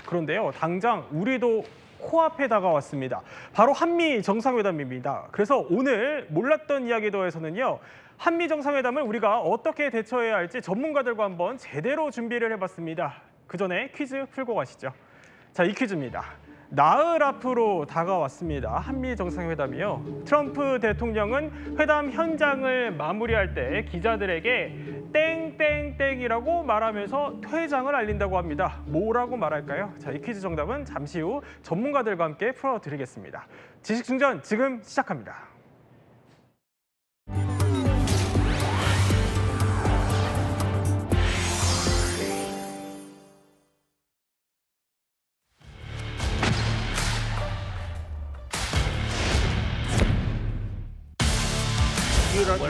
그런데요, 당장 우리도 코앞에 다가왔습니다. 바로 한미 정상회담입니다. 그래서 오늘 몰랐던 이야기 더해서는요, 한미 정상회담을 우리가 어떻게 대처해야 할지 전문가들과 한번 제대로 준비를 해봤습니다. 그 전에 퀴즈 풀고 가시죠. 자, 이 퀴즈입니다. 나흘 앞으로 다가왔습니다. 한미 정상회담이요. 트럼프 대통령은 회담 현장을 마무리할 때 기자들에게 땡땡땡이라고 말하면서 퇴장을 알린다고 합니다. 뭐라고 말할까요? 자, 이 퀴즈 정답은 잠시 후 전문가들과 함께 풀어드리겠습니다. 지식충전 지금 시작합니다.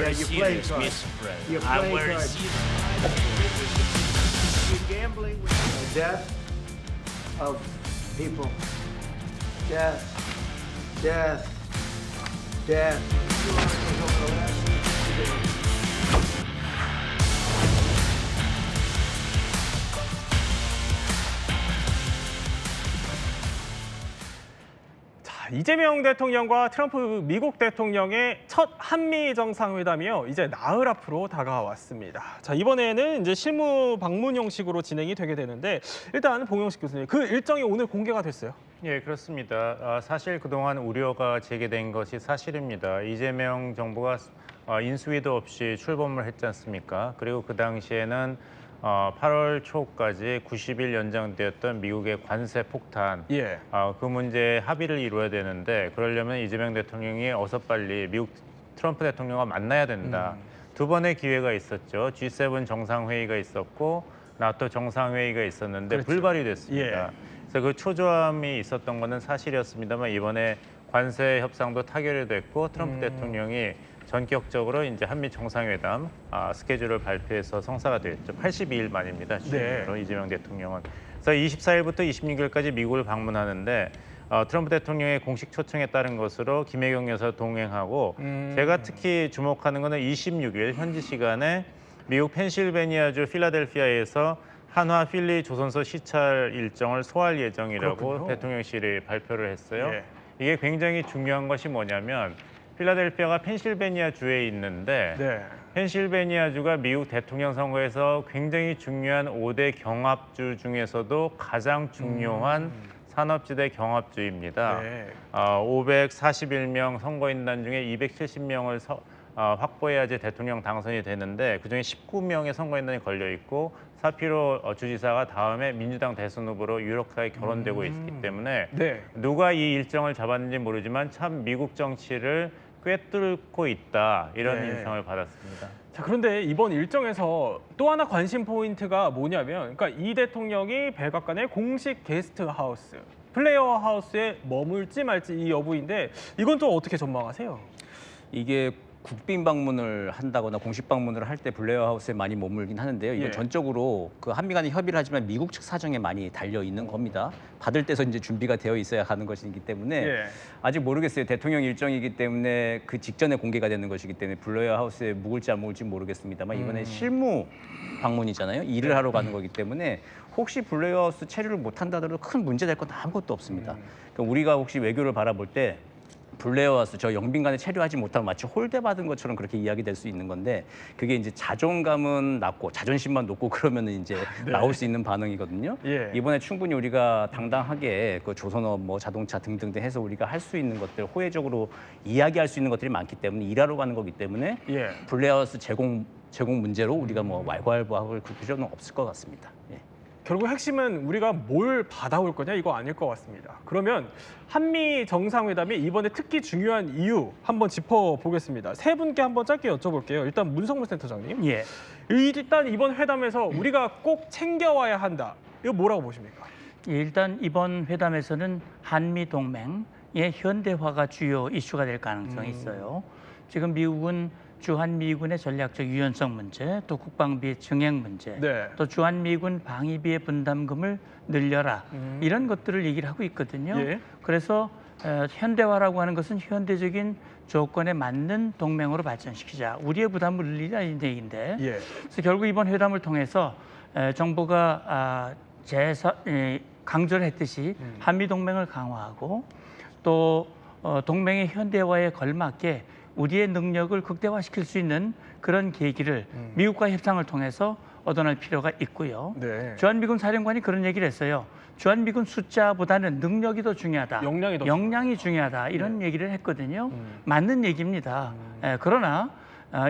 You're playing cards. You're playing cards. You're gambling with the death of people. Death. Death. Death. 이재명 대통령과 트럼프 미국 대통령의 첫 한미 정상회담이요. 이제 나흘 앞으로 다가왔습니다. 자, 이번에는 이제 실무 방문 형식으로 진행이 되게 되는데 일단 봉영식 교수님, 그 일정이 오늘 공개가 됐어요. 예, 그렇습니다. 사실 그동안 우려가 제기된 것이 사실입니다. 이재명 정부가 인수위도 없이 출범을 했지 않습니까? 그리고 그 당시에는 8월 초까지 90일 연장되었던 미국의 관세 폭탄, 그 문제에 합의를 이루어야 되는데 그러려면 이재명 대통령이 어서 빨리 미국 트럼프 대통령과 만나야 된다. 두 번의 기회가 있었죠. G7 정상회의가 있었고 나토 정상회의가 있었는데 그렇죠. 불발이 됐습니다. 그래서 그 초조함이 있었던 것은 사실이었습니다만 이번에 관세 협상도 타결이 됐고 트럼프 대통령이 전격적으로 이제 한미 정상회담 스케줄을 발표해서 성사가 됐죠. 82일 만입니다. 이재명 대통령은. 그래서 24일부터 26일까지 미국을 방문하는데 트럼프 대통령의 공식 초청에 따른 것으로 김혜경 여사 동행하고 제가 특히 주목하는 것은 26일 현지 시간에 미국 펜실베니아주 필라델피아에서 한화 필리 조선소 시찰 일정을 소화할 예정이라고 그렇군요. 대통령실이 발표를 했어요. 이게 굉장히 중요한 것이 뭐냐면 필라델피아가 펜실베니아 주에 있는데 펜실베니아주가 미국 대통령 선거에서 굉장히 중요한 5대 경합주 중에서도 가장 중요한 산업지대 경합주입니다. 541명 선거인단 중에 270명을 확보해야지 대통령 당선이 되는데 그중에 19명의 선거인단이 걸려 있고 사피로 주지사가 다음에 민주당 대선 후보로 유력하게 거론되고 있기 때문에 누가 이 일정을 잡았는지 모르지만 참 미국 정치를 꿰뚫고 있다 이런 인상을 받았습니다. 자, 그런데 이번 일정에서 또 하나 관심 포인트가 뭐냐면, 그러니까 이 대통령이 백악관의 공식 게스트하우스, 플레이어 하우스에 머물지 말지 이 여부인데 이건 또 어떻게 전망하세요? 이게 국빈 방문을 한다거나 공식 방문을 할 때 블레어 하우스에 많이 머물긴 하는데요. 이건 전적으로 그 한미 간에 협의를 하지만 미국 측 사정에 많이 달려 있는 겁니다. 받을 때서 이제 준비가 되어 있어야 하는 것이기 때문에 아직 모르겠어요. 대통령 일정이기 때문에 그 직전에 공개가 되는 것이기 때문에 블레어 하우스에 묵을지 안 묵을지 모르겠습니다만 이번에 실무 방문이잖아요. 일을 하러 가는 거기 때문에 혹시 블레어 하우스 체류를 못 한다더라도 큰 문제 될 건 아무것도 없습니다. 그러니까 우리가 혹시 외교를 바라볼 때 블레어 하우스 저 영빈관에 체류하지 못하면 마치 홀대받은 것처럼 그렇게 이야기될 수 있는 건데 그게 이제 자존감은 낮고 자존심만 높고 그러면 이제 나올 수 있는 반응이거든요. 이번에 충분히 우리가 당당하게 그 조선업 뭐 자동차 등등등 해서 우리가 할 수 있는 것들 호혜적으로 이야기할 수 있는 것들이 많기 때문에 일하러 가는 거기 때문에 블레어 하우스 제공 문제로 우리가 뭐 왈가왈부할 필요는 없을 것 같습니다. 결국 핵심은 우리가 뭘 받아올 거냐 이거 아닐 것 같습니다. 그러면 한미 정상회담이 이번에 특히 중요한 이유 한번 짚어보겠습니다. 세 분께 한번 짧게 여쭤볼게요. 일단 문성문 센터장님. 일단 이번 회담에서 우리가 꼭 챙겨와야 한다. 이거 뭐라고 보십니까? 일단 이번 회담에서는 한미 동맹의 현대화가 주요 이슈가 될 가능성이 있어요. 지금 미국은 주한미군의 전략적 유연성 문제, 또 국방비의 증액 문제, 또 주한미군 방위비의 분담금을 늘려라 이런 것들을 얘기를 하고 있거든요. 그래서 현대화라고 하는 것은 현대적인 조건에 맞는 동맹으로 발전시키자. 우리의 부담을 늘리자는 얘기인데 그래서 결국 이번 회담을 통해서 정부가 강조를 했듯이 한미 동맹을 강화하고 또 동맹의 현대화에 걸맞게 우리의 능력을 극대화시킬 수 있는 그런 계기를 미국과 협상을 통해서 얻어낼 필요가 있고요. 네. 주한미군 사령관이 그런 얘기를 했어요. 주한미군 숫자보다는 능력이 더 중요하다. 역량이 더 중요하다. 이런 얘기를 했거든요. 맞는 얘기입니다. 그러나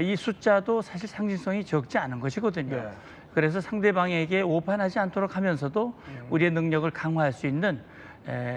이 숫자도 사실 상징성이 적지 않은 것이거든요. 네. 그래서 상대방에게 오판하지 않도록 하면서도 우리의 능력을 강화할 수 있는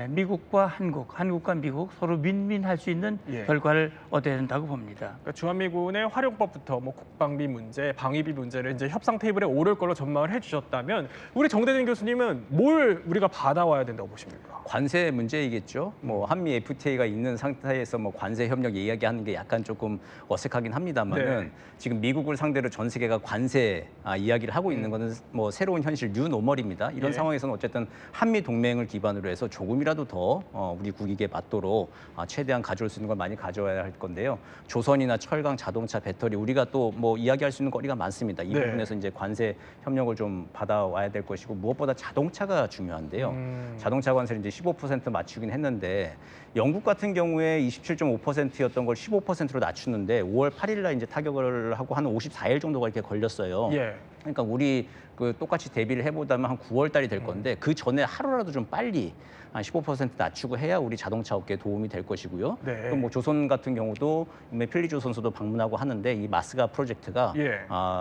미국과 한국과 미국 서로 윈윈할 수 있는 예. 결과를 얻어야 된다고 봅니다. 그러니까 주한미군의 활용법부터 뭐 국방비 문제, 방위비 문제를 이제 협상 테이블에 오를 걸로 전망을 해주셨다면 우리 정대진 교수님은 뭘 우리가 받아와야 된다고 보십니까? 관세 문제이겠죠. 뭐 한미 FTA가 있는 상태에서 뭐 관세 협력 이야기하는 게 약간 조금 어색하긴 합니다만은 네. 지금 미국을 상대로 전 세계가 관세 이야기를 하고 있는 거는 뭐 새로운 현실 뉴노멀입니다. 이런 예. 상황에서는 어쨌든 한미 동맹을 기반으로 해서 조금이라도 더 우리 국익에 맞도록 최대한 가져올 수 있는 걸 많이 가져와야 할 건데요. 조선이나 철강, 자동차, 배터리 우리가 또 뭐 이야기할 수 있는 거리가 많습니다. 이 네. 부분에서 이제 관세 협력을 좀 받아와야 될 것이고 무엇보다 자동차가 중요한데요. 자동차 관세를 이제 15% 맞추긴 했는데 영국 같은 경우에 27.5%였던 걸 15%로 낮추는데 5월 8일 날 이제 타격을 하고 한 54일 정도가 이렇게 걸렸어요. 예. 그러니까 우리 그 똑같이 대비를 해보다면 한 9월 달이 될 건데 그 전에 하루라도 좀 빨리 한 15% 낮추고 해야 우리 자동차 업계에 도움이 될 것이고요. 네. 또 뭐 조선 같은 경우도 필리조선소도 방문하고 하는데 이 마스가 프로젝트가 예.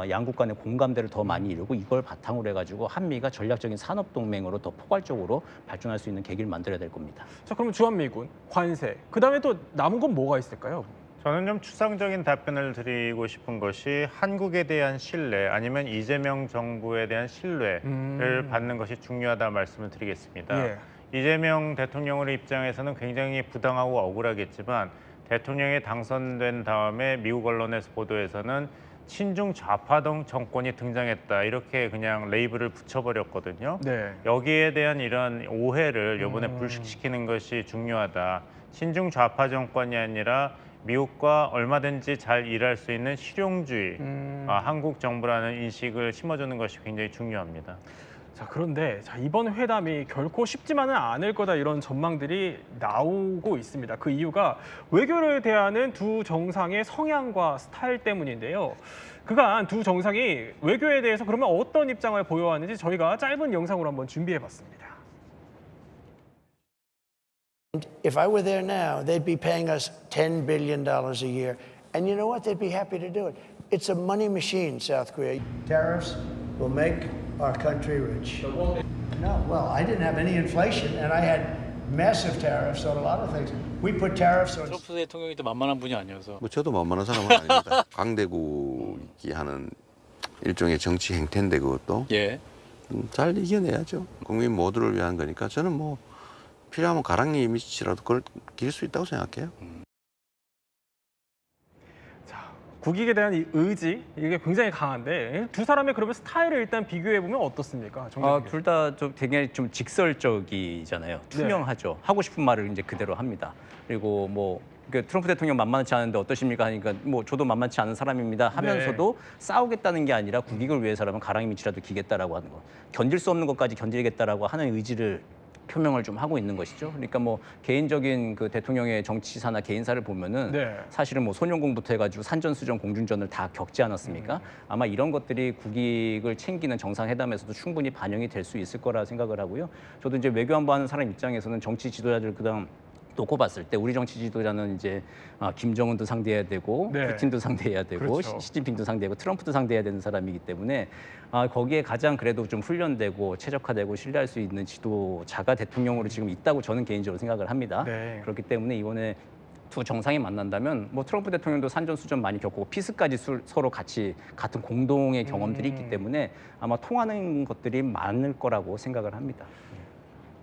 양국 간의 공감대를 더 많이 이루고 이걸 바탕으로 해가지고 한미가 전략적인 산업 동맹으로 더 포괄적으로 발전할 수 있는 계기를 만들어야 될 겁니다. 자, 그러면 주한미군, 관세, 그다음에 또 남은 건 뭐가 있을까요? 저는 좀 추상적인 답변을 드리고 싶은 것이 한국에 대한 신뢰 아니면 이재명 정부에 대한 신뢰를 받는 것이 중요하다 말씀을 드리겠습니다. 예. 이재명 대통령의 입장에서는 굉장히 부당하고 억울하겠지만 대통령이 당선된 다음에 미국 언론에서 보도에서는 친중 좌파 정권이 등장했다 이렇게 그냥 레이블을 붙여버렸거든요. 네. 여기에 대한 이런 오해를 이번에 불식시키는 것이 중요하다. 친중 좌파 정권이 아니라 미국과 얼마든지 잘 일할 수 있는 실용주의 한국 정부라는 인식을 심어주는 것이 굉장히 중요합니다. 자, 그런데 이번 회담이 결코 쉽지만은 않을 거다 이런 전망들이 나오고 있습니다. 그 이유가 외교를 대하는 두 정상의 성향과 스타일 때문인데요. 그간 두 정상이 외교에 대해서 그러면 어떤 입장을 보여왔는지 저희가 짧은 영상으로 한번 준비해봤습니다. If I were there now, they'd be paying us $10 billion a year. And you know what? They'd be happy to do it. It's a money machine, South Korea. Tariffs will make our country rich. No, well, I didn't have any inflation, and I had massive tariffs on a lot of things. We put tariffs on... 트럼프 대통령이 또 만만한 분이 아니어서. 뭐 저도 만만한 사람은 아닙니다. 강대국이 하는 일종의 정치 행태인데 그것도 예. 잘 이겨내야죠. 국민 모두를 위한 거니까 저는 뭐 필요하면 가랑리 밑이라도 그걸 길 수 있다고 생각해요. 자, 국익에 대한 이 의지 이게 굉장히 강한데 두 사람의 그러면 스타일을 일단 비교해 보면 어떻습니까? 둘 다 좀 되게 좀 직설적이잖아요. 투명하죠. 하고 싶은 말을 이제 그대로 합니다. 그리고 뭐 트럼프 대통령 만만치 않은데 어떠십니까 하니까 뭐 저도 만만치 않은 사람입니다 하면서도 싸우겠다는 게 아니라 국익을 위해서라면 가랑이 밑이라도 기겠다라고 하는 거. 견딜 수 없는 것까지 견디겠다라고 하는 의지를 표명을 좀 하고 있는 것이죠. 그러니까 뭐 개인적인 그 대통령의 정치사나 개인사를 보면은 사실은 뭐 소년공부터 해가지고 산전수전, 공중전을 다 겪지 않았습니까? 아마 이런 것들이 국익을 챙기는 정상회담에서도 충분히 반영이 될 수 있을 거라 생각을 하고요. 저도 이제 외교안보 하는 사람 입장에서는 정치 지도자들 그다음 놓고 봤을 때 우리 정치 지도자는 이제 김정은도 상대해야 되고 푸틴도 상대해야 되고 그렇죠. 시진핑도 상대하고 트럼프도 상대해야 되는 사람이기 때문에 거기에 가장 그래도 좀 훈련되고 최적화되고 신뢰할 수 있는 지도자가 대통령으로 지금 있다고 저는 개인적으로 생각을 합니다. 그렇기 때문에 이번에 두 정상이 만난다면 뭐 트럼프 대통령도 산전수전 많이 겪고 피스까지 서로 같이 같은 공동의 경험들이 있기 때문에 아마 통하는 것들이 많을 거라고 생각을 합니다.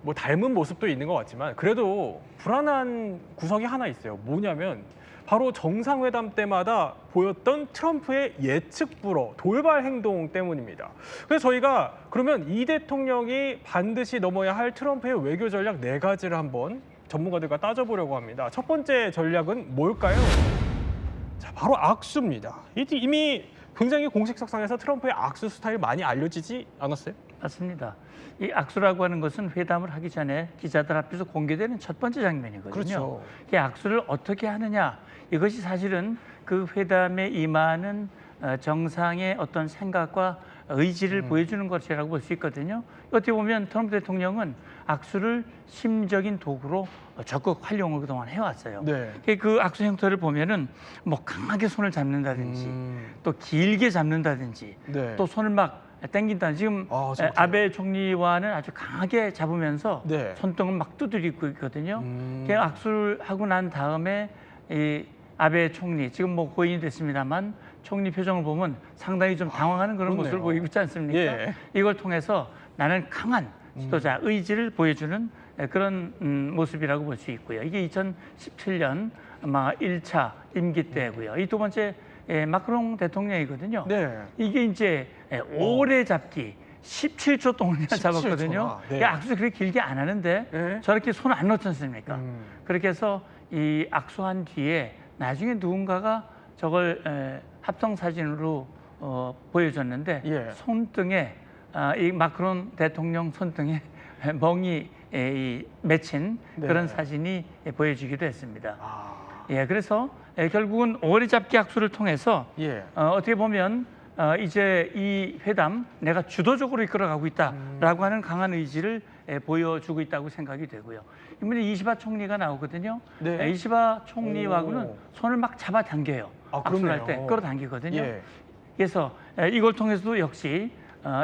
뭐 닮은 모습도 있는 것 같지만 그래도 불안한 구석이 하나 있어요. 뭐냐면 바로 정상회담 때마다 보였던 트럼프의 예측 불허, 돌발 행동 때문입니다. 그래서 저희가 그러면 이 대통령이 반드시 넘어야 할 트럼프의 외교 전략 4가지를 한번 전문가들과 따져보려고 합니다. 첫 번째 전략은 뭘까요? 자, 바로 악수입니다. 이미 굉장히 공식 석상에서 트럼프의 악수 스타일 많이 알려지지 않았어요? 맞습니다. 이 악수라고 하는 것은 회담을 하기 전에 기자들 앞에서 공개되는 첫 번째 장면이거든요. 그렇죠. 이 악수를 어떻게 하느냐, 이것이 사실은 그 회담에 임하는 정상의 어떤 생각과 의지를 보여주는 것이라고 볼 수 있거든요. 어떻게 보면 트럼프 대통령은 악수를 심적인 도구로 적극 활용을 그동안 해왔어요. 네. 그 악수 형태를 보면은 뭐 강하게 손을 잡는다든지 또 길게 잡는다든지 네. 또 손을 막 당긴다. 지금 저렇게요. 아베 총리와는 아주 강하게 잡으면서 네. 손등을 막 두드리고 있거든요. 그 악수를 하고 난 다음에 이 아베 총리, 지금 뭐 고인이 됐습니다만 총리 표정을 보면 상당히 좀 당황하는 그런 그렇네요. 모습을 보이고 있지 않습니까? 예. 이걸 통해서 나는 강한 지도자 의지를 보여주는 그런 모습이라고 볼 수 있고요. 이게 2017년 아마 1차 임기 때고요. 이 두 번째 마크롱 대통령이거든요. 네. 이게 이제 오래 잡기 17초 동안이나 17초 나. 잡았거든요. 네. 악수 그렇게 길게 안 하는데 네. 저렇게 손 안 넣지 않습니까? 그렇게 해서 이 악수한 뒤에 나중에 누군가가 저걸 합성 사진으로 보여줬는데 예. 손등에 이 마크론 대통령 손등에 멍이 맺힌 네. 그런 사진이 보여지기도 했습니다. 아, 예, 그래서 결국은 오래 잡기 악수를 통해서 예. 어떻게 보면 이제 이 회담 내가 주도적으로 이끌어가고 있다라고 하는 강한 의지를 보여주고 있다고 생각이 되고요. 이번에 이시바 총리가 나오거든요. 네. 이시바 총리하고는 오. 손을 막 잡아당겨요. 아, 악수를 할 그렇네요. 때 끌어당기거든요. 예. 그래서 이걸 통해서도 역시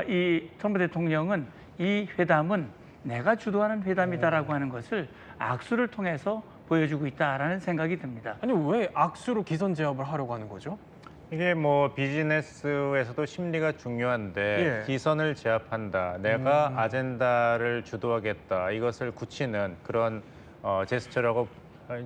이 트럼프 대통령은 이 회담은 내가 주도하는 회담이다라고 하는 것을 악수를 통해서 보여주고 있다라는 생각이 듭니다. 아니 왜 악수로 기선 제압을 하려고 하는 거죠? 이게 뭐 비즈니스에서도 심리가 중요한데 예. 기선을 제압한다. 내가 아젠다를 주도하겠다. 이것을 굳히는 그런 제스처라고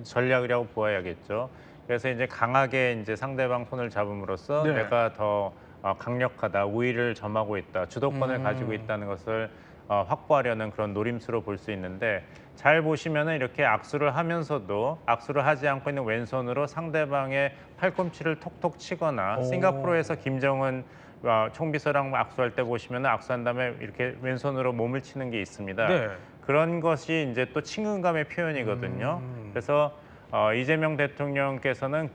전략이라고 보아야겠죠. 그래서 이제 강하게 이제 상대방 손을 잡음으로써 네. 내가 더 강력하다, 우위를 점하고 있다, 주도권을 가지고 있다는 것을 확보하려는 그런 노림수로 볼 수 있는데 잘 보시면은 이렇게 악수를 하면서도 악수를 하지 않고 있는 왼손으로 상대방의 팔꿈치를 톡톡 치거나 오. 싱가포르에서 김정은 총비서랑 악수할 때 보시면 악수한 다음에 이렇게 왼손으로 몸을 치는 게 있습니다. 네. 그런 것이 이제 또 친근감의 표현이거든요. 그래서 이재명 대통령께서는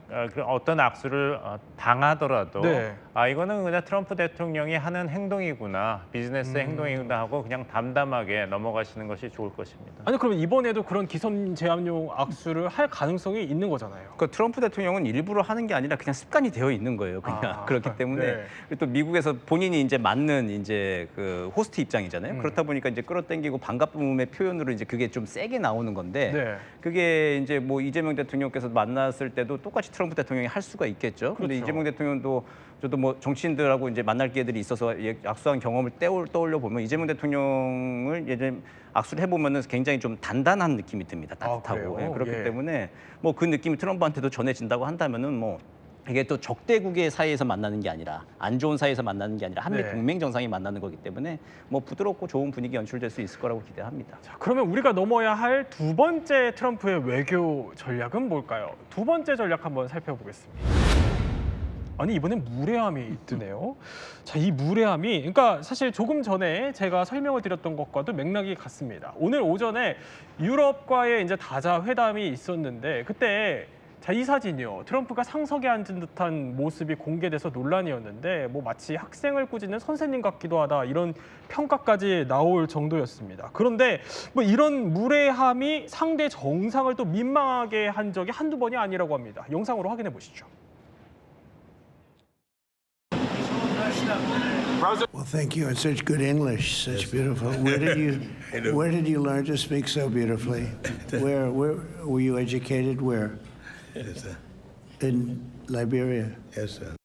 어떤 악수를 당하더라도 네. 이거는 그냥 트럼프 대통령이 하는 행동이구나, 비즈니스의 행동이구나 하고 그냥 담담하게 넘어가시는 것이 좋을 것입니다. 아니 그러면 이번에도 그런 기선 제압용 악수를 할 가능성이 있는 거잖아요. 그 트럼프 대통령은 일부러 하는 게 아니라 그냥 습관이 되어 있는 거예요. 그냥 그렇기 때문에 네. 그리고 또 미국에서 본인이 이제 맞는 이제 그 호스트 입장이잖아요. 그렇다 보니까 이제 끌어당기고 반갑음의 표현으로 이제 그게 좀 세게 나오는 건데 네. 그게 이제 뭐 이재명 대통령께서 만났을 때도 똑같이 트럼프 대통령이 할 수가 있겠죠. 근데 그렇죠. 이재명 대통령도 저도 뭐 정치인들하고 이제 만날 기회들이 있어서 악수한 경험을 떠올려 보면 이재명 대통령을 예전에 악수를 해보면은 굉장히 좀 단단한 느낌이 듭니다. 따뜻하고. 그래요? 그렇기 예. 때문에 뭐 그 느낌이 트럼프한테도 전해진다고 한다면은 뭐 이게 또 적대국의 사이에서 만나는 게 아니라 안 좋은 사이에서 만나는 게 아니라 한미 네. 동맹 정상이 만나는 거기 때문에 뭐 부드럽고 좋은 분위기 연출될 수 있을 거라고 기대합니다. 자, 그러면 우리가 넘어야 할 두 번째 트럼프의 외교 전략은 뭘까요? 두 번째 전략 한번 살펴보겠습니다. 아니 이번엔 무례함이 뜨네요. 자, 이 무례함이 그러니까 사실 조금 전에 제가 설명을 드렸던 것과도 맥락이 같습니다. 오늘 오전에 유럽과의 이제 다자 회담이 있었는데 그때 자, 이 사진이요. 트럼프가 상석에 앉은 듯한 모습이 공개돼서 논란이었는데 뭐 마치 학생을 꾸짖는 선생님 같기도 하다 이런 평가까지 나올 정도였습니다. 그런데 뭐 이런 무례함이 상대 정상을 또 민망하게 한 적이 한두 번이 아니라고 합니다. 영상으로 확인해 보시죠. Well, thank you. And such good English, such beautiful. Where did you learn to speak so beautifully? Where were you educated? Where? Yes, sir. In Liberia. Yes, sir.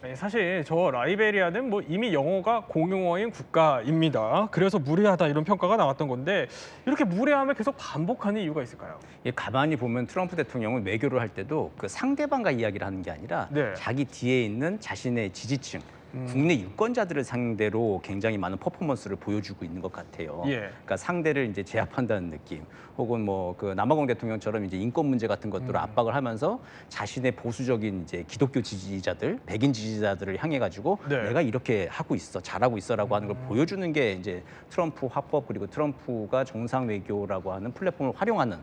네, 사실 저 라이베리아는 뭐 이미 영어가 공용어인 국가입니다. 그래서 무례하다 이런 평가가 나왔던 건데 이렇게 무례함을 계속 반복하는 이유가 있을까요? 가만히 보면 트럼프 대통령은 외교를 할 때도 그 상대방과 이야기를 하는 게 아니라 네. 자기 뒤에 있는 자신의 지지층, 국내 유권자들을 상대로 굉장히 많은 퍼포먼스를 보여주고 있는 것 같아요. 예. 그러니까 상대를 이제 제압한다는 느낌, 혹은 뭐 그 남아공 대통령처럼 이제 인권 문제 같은 것들을 압박을 하면서 자신의 보수적인 이제 기독교 지지자들, 백인 지지자들을 향해 가지고 네. 내가 이렇게 하고 있어, 잘하고 있어라고 하는 걸 보여주는 게 이제 트럼프 화법, 그리고 트럼프가 정상 외교라고 하는 플랫폼을 활용하는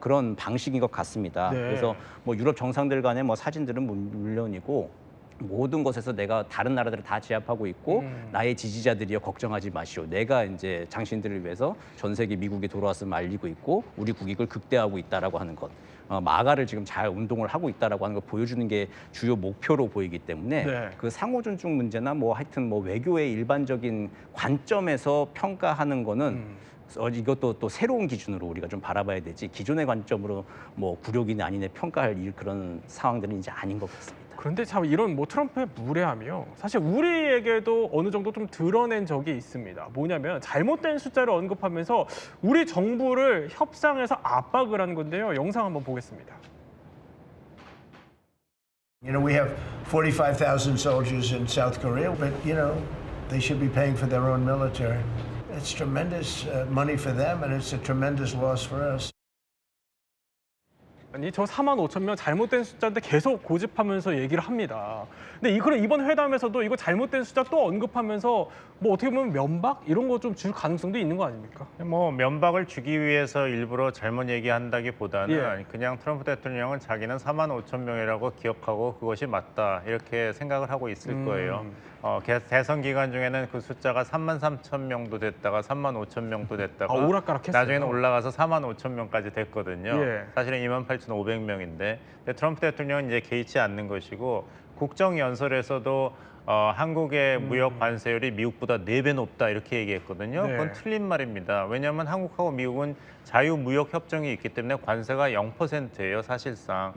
그런 방식인 것 같습니다. 네. 그래서 뭐 유럽 정상들 간의 뭐 사진들은 물론이고 모든 것에서 내가 다른 나라들을 다 제압하고 있고 나의 지지자들이여 걱정하지 마시오. 내가 이제 당신들을 위해서 전 세계 미국에 돌아왔음을 알리고 있고 우리 국익을 극대화하고 있다라고 하는 것. 마가를 지금 잘 운동을 하고 있다라고 하는 걸 보여주는 게 주요 목표로 보이기 때문에 네. 그 상호 존중 문제나 뭐 하여튼 뭐 외교의 일반적인 관점에서 평가하는 거는 이것도 또 새로운 기준으로 우리가 좀 바라봐야 되지, 기존의 관점으로 뭐 굴욕이나 아니네 평가할 그런 상황들은 이제 아닌 것 같습니다. 그런데 참 이런 뭐 트럼프의 무례함이요. 사실 우리에게도 어느 정도 좀 드러낸 적이 있습니다. 뭐냐면 잘못된 숫자를 언급하면서 우리 정부를 협상에서 압박을 한 건데요. 영상 한번 보겠습니다. You know, we have 45,000 soldiers in South Korea, but, you know, they should be paying for their own military. It's tremendous money for them, and it's a tremendous loss for us. 아니 저 4만 5천 명 잘못된 숫자인데 계속 고집하면서 얘기를 합니다. 근데 이번 회담에서도 이거 잘못된 숫자 또 언급하면서 뭐 어떻게 보면 면박 이런 거 좀 줄 가능성도 있는 거 아닙니까? 뭐 면박을 주기 위해서 일부러 잘못 얘기한다기보다는 예. 그냥 트럼프 대통령은 자기는 4만 5천 명이라고 기억하고 그것이 맞다 이렇게 생각을 하고 있을 거예요. 대선 기간 중에는 그 숫자가 3만 3천 명도 됐다가 3만 5천 명도 됐다가 오락가락했어요. 나중에는 올라가서 4만 5천 명까지 됐거든요. 예. 사실은 2만 8,500명인데 트럼프 대통령은 이제 개의치 않는 것이고 국정연설에서도 한국의 무역 관세율이 미국보다 4배 높다 이렇게 얘기했거든요. 네. 그건 틀린 말입니다. 왜냐하면 한국하고 미국은 자유무역협정이 있기 때문에 관세가 0%예요, 사실상.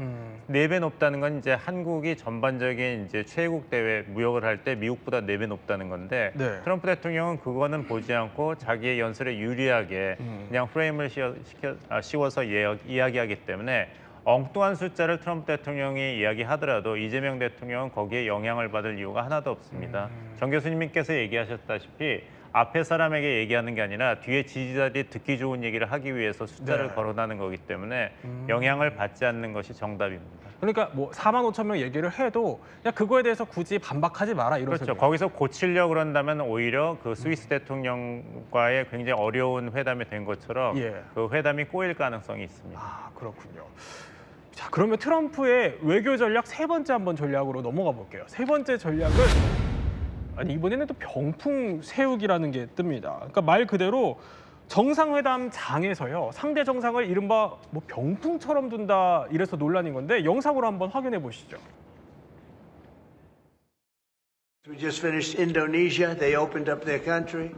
4배 높다는 건 이제 한국이 전반적인 이제 최애국 대회 무역을 할 때 미국보다 4배 높다는 건데 네. 트럼프 대통령은 그거는 보지 않고 자기의 연설에 유리하게 그냥 프레임을 씌워서 이야기하기 때문에 엉뚱한 숫자를 트럼프 대통령이 이야기하더라도 이재명 대통령은 거기에 영향을 받을 이유가 하나도 없습니다. 정 교수님께서 얘기하셨다시피 앞에 사람에게 얘기하는 게 아니라 뒤에 지지자들이 듣기 좋은 얘기를 하기 위해서 숫자를 네. 거론하는 거기 때문에 영향을 받지 않는 것이 정답입니다. 그러니까 뭐 4만 5천 명 얘기를 해도 그냥 그거에 대해서 굳이 반박하지 마라 이런 그렇죠. 소리예요. 거기서 고치려고 그런다면 오히려 그 스위스 대통령과의 굉장히 어려운 회담이 된 것처럼 예. 그 회담이 꼬일 가능성이 있습니다. 아 그렇군요. 자 그러면 트럼프의 외교 전략 세 번째 한번 전략으로 넘어가 볼게요. 세 번째 전략은 아니 이번에는 또 병풍 세우기라는 게 뜹니다. 그러니까 말 그대로 정상회담장에서요 상대 정상을 이른바 뭐 병풍처럼 둔다 이래서 논란인 건데 영상으로 한번 확인해 보시죠. We just finished Indonesia. They opened up their country.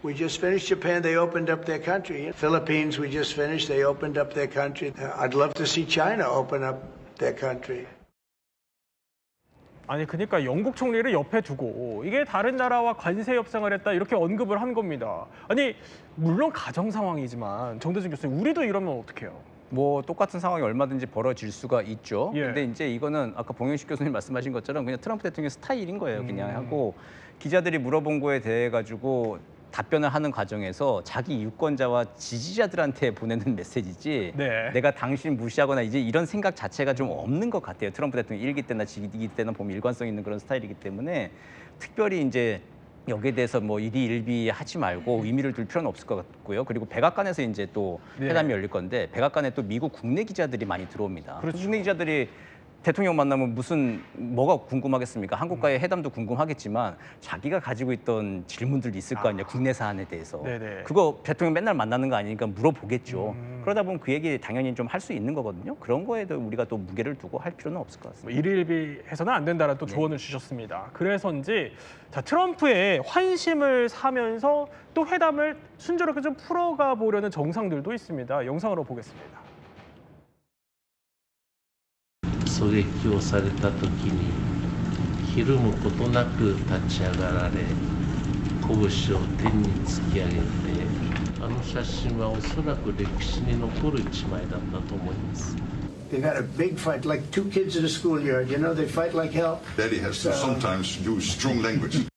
We just finished Japan. They opened up their country. Philippines, we just finished. They opened up their country. I'd love to see China open up their country. 아니 그러니까 영국 총리를 옆에 두고 이게 다른 나라와 관세 협상을 했다 이렇게 언급을 한 겁니다. 아니 물론 가정 상황이지만 정대중 교수님 우리도 이러면 어떡해요? 뭐 똑같은 상황이 얼마든지 벌어질 수가 있죠. 예. 근데 이제 이거는 아까 봉영식 교수님 말씀하신 것처럼 그냥 트럼프 대통령 스타일인 거예요. 그냥 하고 기자들이 물어본 거에 대해 가지고 답변을 하는 과정에서 자기 유권자와 지지자들한테 보내는 메시지지 네. 내가 당신 무시하거나 이제 이런 생각 자체가 좀 없는 것 같아요. 트럼프 대통령 1기 때나 2기 때나 보면 일관성 있는 그런 스타일이기 때문에 특별히 이제 여기에 대해서 뭐 일희일비 하지 말고 의미를 둘 필요는 없을 것 같고요. 그리고 백악관에서 이제 또 네. 회담이 열릴 건데 백악관에 또 미국 국내 기자들이 많이 들어옵니다. 그렇죠. 국내 기자들이 대통령 만나면 뭐가 궁금하겠습니까? 한국과의 회담도 궁금하겠지만 자기가 가지고 있던 질문들도 있을 거 아니에요. 국내 사안에 대해서. 네네. 그거 대통령 맨날 만나는 거 아니니까 물어보겠죠. 그러다 보면 그 얘기 당연히 좀 할 수 있는 거거든요. 그런 거에도 우리가 또 무게를 두고 할 필요는 없을 것 같습니다. 뭐 일일비 해서는 안 된다는 또 조언을 주셨습니다. 그래서인지 자 트럼프의 환심을 사면서 또 회담을 순조롭게 좀 풀어가 보려는 정상들도 있습니다. 영상으로 보겠습니다. 狙撃をされた時にひるむことなく立ち上がられ拳を天に突き上げてあの写真はおそらく歴史に残る一枚だったと思います。They've had a big fight, like two kids in a schoolyard. You know, they fight like hell. Daddy has to sometimes use strong language.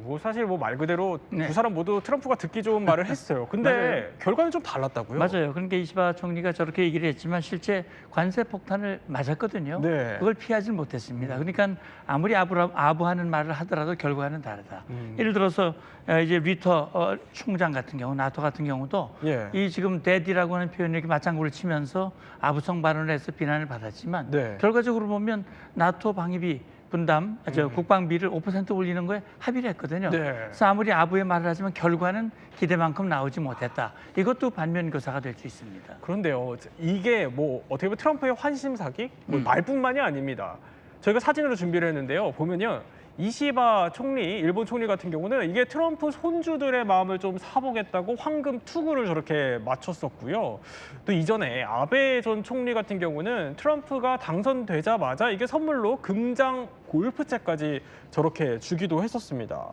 뭐 사실 뭐 말 그대로 네. 두 사람 모두 트럼프가 듣기 좋은 말을 했어요. 근데 맞아요. 결과는 좀 달랐다고요? 맞아요. 그러니까 이시바 총리가 저렇게 얘기를 했지만 실제 관세 폭탄을 맞았거든요. 네. 그걸 피하지 못했습니다. 그러니까 아무리 아부하는 말을 하더라도 결과는 다르다. 예를 들어서 이제 리터 총장 같은 경우, 나토 같은 경우도 예. 이 지금 데디라고 하는 표현을 이렇게 맞장구를 치면서 아부성 발언을 해서 비난을 받았지만 네. 결과적으로 보면 나토 방위비 분담, 국방비를 5% 올리는 거에 합의를 했거든요. 네. 그래서 아무리 아부의 말을 하지만 결과는 기대만큼 나오지 못했다. 이것도 반면교사가 될 수 있습니다. 그런데요, 이게 뭐 어떻게 보면 트럼프의 환심사기? 뭐 말뿐만이 아닙니다. 저희가 사진으로 준비를 했는데요. 보면요. 이시바 총리, 일본 총리 같은 경우는 이게 트럼프 손주들의 마음을 좀 사보겠다고 황금 투구를 저렇게 맞췄었고요. 또 이전에 아베 전 총리 같은 경우는 트럼프가 당선되자마자 이게 선물로 금장 골프채까지 저렇게 주기도 했었습니다.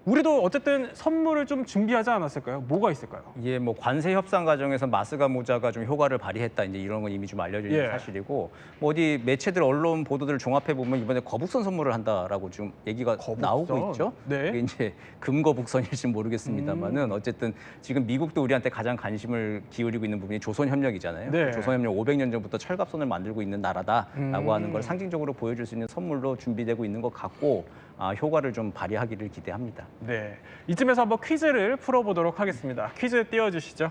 우리도 어쨌든 선물을 좀 준비하지 않았을까요? 뭐가 있을까요? 예, 뭐 관세 협상 과정에서 마스가 모자가 좀 효과를 발휘했다 이제 이런 건 이미 좀 알려져 있는 예. 사실이고 뭐 어디 매체들 언론 보도들을 종합해 보면 이번에 거북선 선물을 한다라고 좀 얘기가 거북선? 나오고 있죠. 네. 그게 이제 금거북선일지 모르겠습니다만은 어쨌든 지금 미국도 우리한테 가장 관심을 기울이고 있는 부분이 조선협력이잖아요. 네. 조선협력 500년 전부터 철갑선을 만들고 있는 나라다라고 하는 걸 상징적으로 보여줄 수 있는 선물로 준비되고 있는 것 같고 효과를 좀 발휘하기를 기대합니다. 네, 이쯤에서 한번 퀴즈를 풀어보도록 하겠습니다. 퀴즈 띄워주시죠.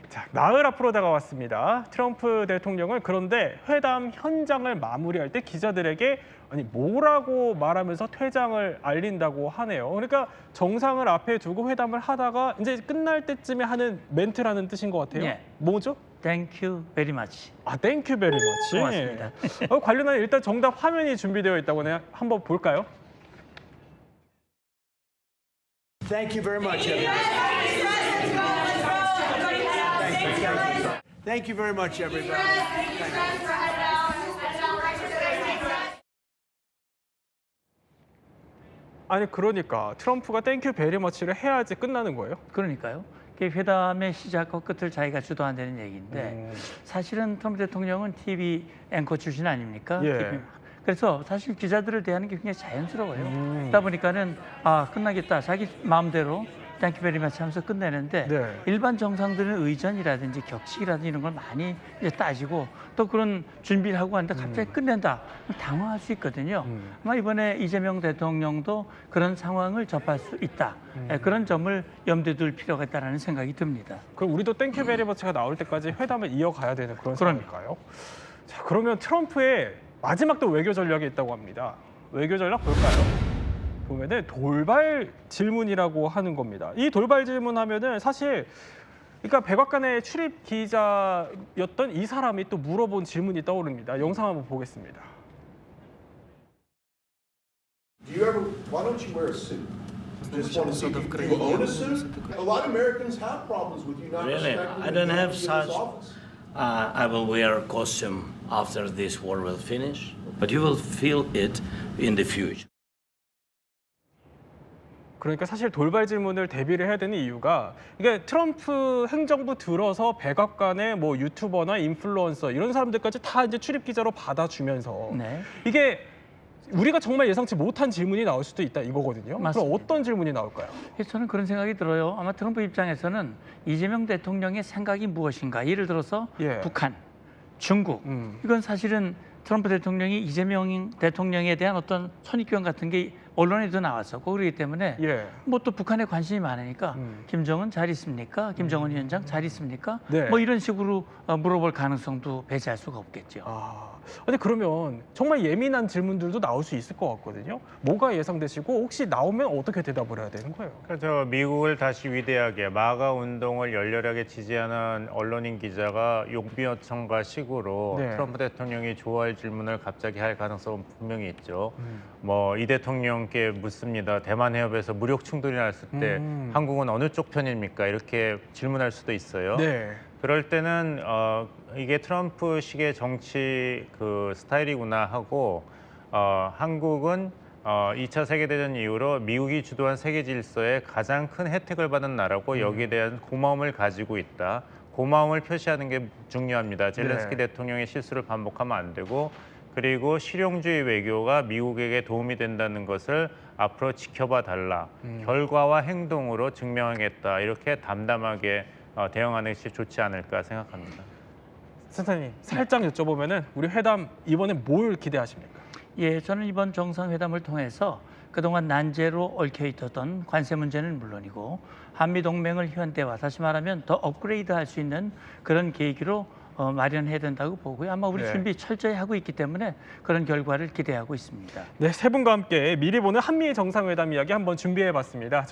자, 나흘 앞으로 다가왔습니다. 트럼프 대통령은 그런데 회담 현장을 마무리할 때 기자들에게 아니 뭐라고 말하면서 퇴장을 알린다고 하네요. 그러니까 정상을 앞에 두고 회담을 하다가 이제 끝날 때쯤에 하는 멘트라는 뜻인 것 같아요. 네. 뭐죠? Thank you very much. 아, 땡큐 베리 머치. 고맙습니다. 관련한 일단 정답 화면이 준비되어 있다고 하네요. 한번 볼까요? Thank you very much, everybody. Thank you very much, everybody. 아니 그러니까 트럼프가 땡큐 베리 머치를 해야지 끝나는 거예요? 그러니까요. 그게 회담의 시작과 끝을 자기가 주도한다는 얘기인데 사실은 트럼프 대통령은 TV 앵커 출신 아닙니까? 예. TV. 그래서 사실 기자들을 대하는 게 굉장히 자연스러워요. 그러다 보니까는 끝나겠다. 자기 마음대로 땡큐 베리 마치 하면서 끝내는데 네. 일반 정상들은 의전이라든지 격식이라든지 이런 걸 많이 이제 따지고 또 그런 준비를 하고 하는데 갑자기 끝낸다. 그럼 당황할 수 있거든요. 아마 이번에 이재명 대통령도 그런 상황을 접할 수 있다. 그런 점을 염두에 둘 필요가 있다는 생각이 듭니다. 그럼 우리도 땡큐 베리 머치가 나올 때까지 회담을 이어가야 되는 그런 상황일까요? 자, 그러면 트럼프의 마지막 또 외교 전략이 있다고 합니다. 외교 전략 볼까요? 보면은 돌발 질문이라고 하는 겁니다. 이 돌발 질문하면은 사실 그러니까 백악관의 출입 기자였던 이 사람이 또 물어본 질문이 떠오릅니다. 영상 한번 보겠습니다. Do you ever? Why don't you wear a suit? Just want to see. Do you own a suit? A lot of Americans have problems with you not Really? respecting I don't the have authority of this such- office. I will wear a costume after this war will finish, but you will feel it in the future. 그러니까 사실 돌발 질문을 대비를 해야 되는 이유가 이게 트럼프 행정부 들어서 백악관의 뭐 유튜버나 인플루언서 이런 사람들까지 다 이제 출입 기자로 받아주면서 네. 이게 우리가 정말 예상치 못한 질문이 나올 수도 있다 이거거든요. 맞습니다. 그럼 어떤 질문이 나올까요? 그래서 저는 그런 생각이 들어요. 아마 트럼프 입장에서는 이재명 대통령의 생각이 무엇인가. 예를 들어서 예. 북한, 중국. 이건 사실은 트럼프 대통령이 이재명 대통령에 대한 어떤 선입견 같은 게 언론에도 나왔었고 그렇기 때문에 예. 뭐 또 북한에 관심이 많으니까 김정은 잘 있습니까? 김정은 위원장 잘 있습니까? 네. 뭐 이런 식으로 물어볼 가능성도 배제할 수가 없겠죠. 근데 그러면 정말 예민한 질문들도 나올 수 있을 것 같거든요. 뭐가 예상되시고 혹시 나오면 어떻게 대답을 해야 되는 거예요? 그래서 미국을 다시 위대하게 마가 운동을 열렬하게 지지하는 언론인 기자가 용비어청과 식으로 네. 트럼프 대통령이 좋아할 질문을 갑자기 할 가능성은 분명히 있죠. 뭐 이 대통령께 묻습니다. 대만 해협에서 무력 충돌이 났을 때 한국은 어느 쪽 편입니까? 이렇게 질문할 수도 있어요. 네. 그럴 때는 이게 트럼프식의 정치 그 스타일이구나 하고 한국은 2차 세계대전 이후로 미국이 주도한 세계 질서에 가장 큰 혜택을 받은 나라고 여기에 대한 고마움을 가지고 있다. 고마움을 표시하는 게 중요합니다. 젤렌스키 대통령의 실수를 반복하면 안 되고 그리고 실용주의 외교가 미국에게 도움이 된다는 것을 앞으로 지켜봐 달라. 결과와 행동으로 증명하겠다. 이렇게 담담하게 대응하는 것이 좋지 않을까 생각합니다. 센터님 살짝 여쭤보면은 우리 회담 이번에 뭘 기대하십니까? 예, 저는 이번 정상회담을 통해서 그동안 난제로 얽혀 있었던 관세 문제는 물론이고 한미 동맹을 현대화, 다시 말하면 더 업그레이드할 수 있는 그런 계기로 마련해야 된다고 보고요. 아마 우리 준비 철저히 하고 있기 때문에 그런 결과를 기대하고 있습니다. 네, 세 분과 함께 미리 보는 한미 정상회담 이야기 한번 준비해봤습니다.